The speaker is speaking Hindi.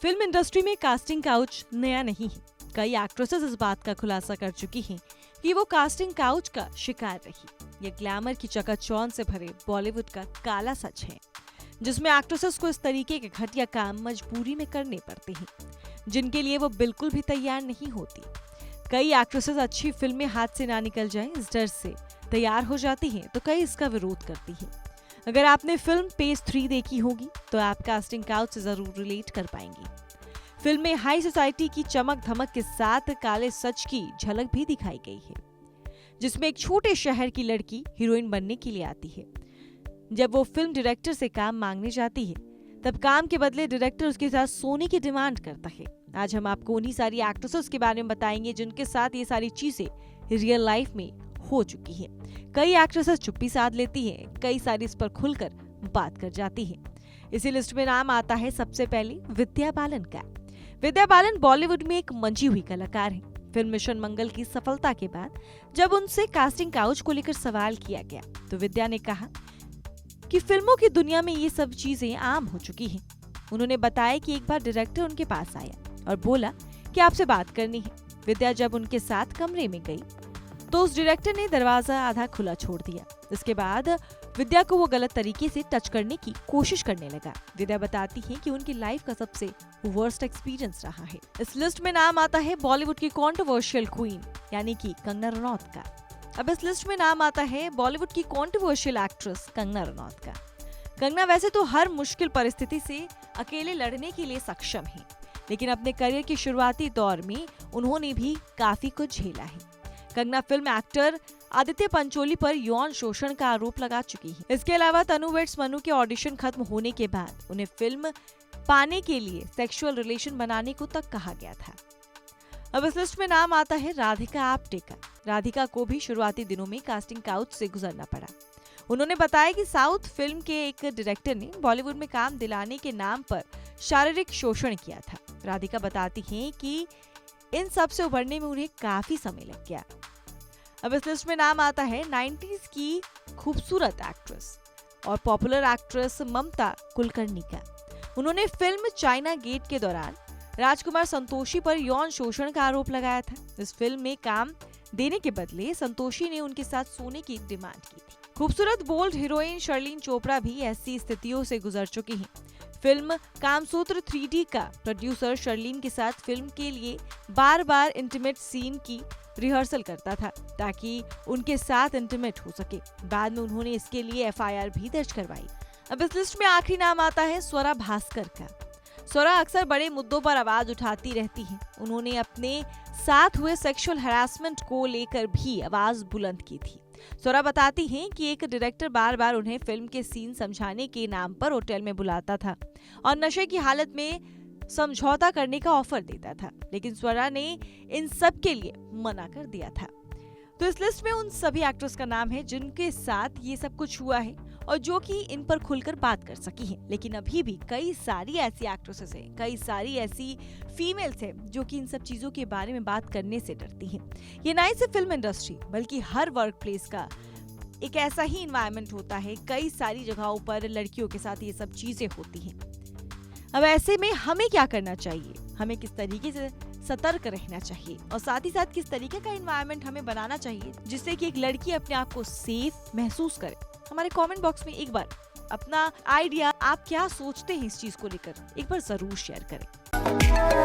फिल्म इंडस्ट्री में कास्टिंग काउच नया नहीं है। कई एक्ट्रेसेस इस बात का खुलासा कर चुकी हैं कि वो कास्टिंग काउच का शिकार रही। ये ग्लैमर की चकाचौंध से भरे बॉलीवुड का काला सच है, जिसमें एक्ट्रेसेस को इस तरीके के घटिया काम मजबूरी में करने पड़ते हैं, जिनके लिए वो बिल्कुल भी तैयार नहीं होती। कई एक्ट्रेसेस अच्छी फिल्में हाथ से ना निकल जाएं इस डर से तैयार हो जाती हैं, तो कई इसका विरोध करती हैं। अगर आपने फिल्म पेज 3 देखी होगी तो आप कास्टिंग काउच से जरूर रिलेट कर पाएंगी। फिल्म में हाई सोसाइटी की चमक धमक के साथ काले सच की झलक भी दिखाई गई है, जिसमें एक छोटे शहर की लड़की हीरोइन बनने के लिए आती है। जब वो फिल्म डायरेक्टर से काम मांगने जाती है, तब काम के बदले डायरेक्टर उसके साथ सोने की डिमांड करता है। आज हम आपको उन्हीं सारी एक्ट्रेसेस के बारे में बताएंगे जिनके साथ ये सारी चीजें रियल लाइफ में हो चुकी है। कई एक्ट्रेसेस चुप्पी साध लेती हैं, कई सारी इस पर खुलकर बात कर जाती हैं। इसी लिस्ट में नाम आता है सबसे पहले विद्या बालन का। विद्या बालन बॉलीवुड में एक मंजी हुई कलाकार है। फिल्म मिशन मंगल की सफलता के बाद जब उनसे कास्टिंग काउच को लेकर सवाल किया गया तो विद्या ने कहा कि फिल्मों की दुनिया में ये सब चीजें आम हो चुकी हैं। उन्होंने बताया कि एक बार डायरेक्टर उनके पास आया और बोला कि आपसे बात करनी है। विद्या जब उनके साथ कमरे में गई तो उस डायरेक्टर ने दरवाजा आधा खुला छोड़ दिया। इसके बाद विद्या को वो गलत तरीके से टच करने की कोशिश करने लगा। विद्या बताती है कि उनकी लाइफ का सबसे वर्स्ट एक्सपीरियंस रहा है। इस लिस्ट में नाम आता है बॉलीवुड की कंट्रोवर्शियल क्वीन यानी कि कंगना रनौत का। अब इस लिस्ट में नाम आता है बॉलीवुड की कंट्रोवर्शियल एक्ट्रेस कंगना रनौत का। कंगना वैसे तो हर मुश्किल परिस्थिति से अकेले लड़ने के लिए सक्षम है, लेकिन अपने करियर के शुरुआती दौर में उन्होंने भी काफी कुछ झेला है। कंगना फिल्म एक्टर आदित्य पंचोली पर यौन शोषण का आरोप लगा चुकी है। इसके अलावा तनु वेड्स मनु के ऑडिशन खत्म होने के बाद उन्हें फिल्म पाने के लिए सेक्सुअल रिलेशन बनाने को तक कहा गया था। अब इस लिस्ट में नाम आता है राधिका आप्टे का। राधिका को भी शुरुआती दिनों में कास्टिंग काउच से गुजरना पड़ा। उन्होंने बताया कि साउथ फिल्म के एक डायरेक्टर ने बॉलीवुड में काम दिलाने के नाम पर शारीरिक शोषण किया था। राधिका बताती हैं कि इन सब से उभरने में उन्हें काफी समय लग गया। अब इस लिस्ट में नाम आता है 90s की खूबसूरत एक्ट्रेस और पॉपुलर एक्ट्रेस ममता कुलकर्णी का। उन्होंने फिल्म चाइना गेट के दौरान राजकुमार संतोषी पर यौन शोषण का आरोप लगाया था। इस फिल्म में काम देने के बदले संतोषी ने उनके साथ सोने की डिमांड की थी। खूबसूरत बोल्ड हीरोइन शर्लिन चोपड़ा भी ऐसी स्थितियों से गुजर चुकी हैं। फिल्म कामसूत्र 3D का प्रोड्यूसर शर्लिन के साथ फिल्म के लिए बार बार इंटीमेट सीन की रिहर्सल करता था ताकि उनके साथ इंटीमेट हो सके। बाद में उन्होंने इसके लिए FIR भी दर्ज करवाई। अब इस लिस्ट में आखिरी नाम आता है स्वरा भास्कर का। स्वरा अक्सर बड़े मुद्दों पर आवाज उठाती रहती हैं। उन्होंने अपने साथ हुए सेक्सुअल हैरासमेंट को लेकर भी आवाज बुलंद की थी। स्वरा बताती हैं कि एक डायरेक्टर बार बार उन्हें फिल्म के सीन समझाने के नाम पर होटल में बुलाता था और नशे की हालत में समझौता करने का ऑफर देता था, लेकिन स्वरा ने इन सब के लिए मना कर दिया था। तो इस लिस्ट में उन सभी एक्ट्रेस का नाम है जिनके साथ ये सब कुछ हुआ है और जो कि इन पर खुलकर बात कर सकी हैं। लेकिन अभी भी कई सारी ऐसी एक्ट्रेसेस हैं, कई सारी ऐसी फीमेल्स हैं जो कि इन सब चीजों के बारे में बात करने से डरती हैं। ये ना ही सिर्फ फिल्म इंडस्ट्री बल्कि हर वर्क प्लेस का एक ऐसा ही इन्वायरमेंट होता है। कई सारी जगहों पर लड़कियों के साथ ये सब चीजें होती हैं। अब ऐसे में हमें क्या करना चाहिए, हमें किस तरीके से सतर्क रहना चाहिए और साथ ही साथ किस तरीके का एनवायरनमेंट हमें बनाना चाहिए जिससे कि एक लड़की अपने आप को सेफ महसूस करे। हमारे कमेंट बॉक्स में एक बार अपना आइडिया, आप क्या सोचते हैं इस चीज को लेकर, एक बार जरूर शेयर करें।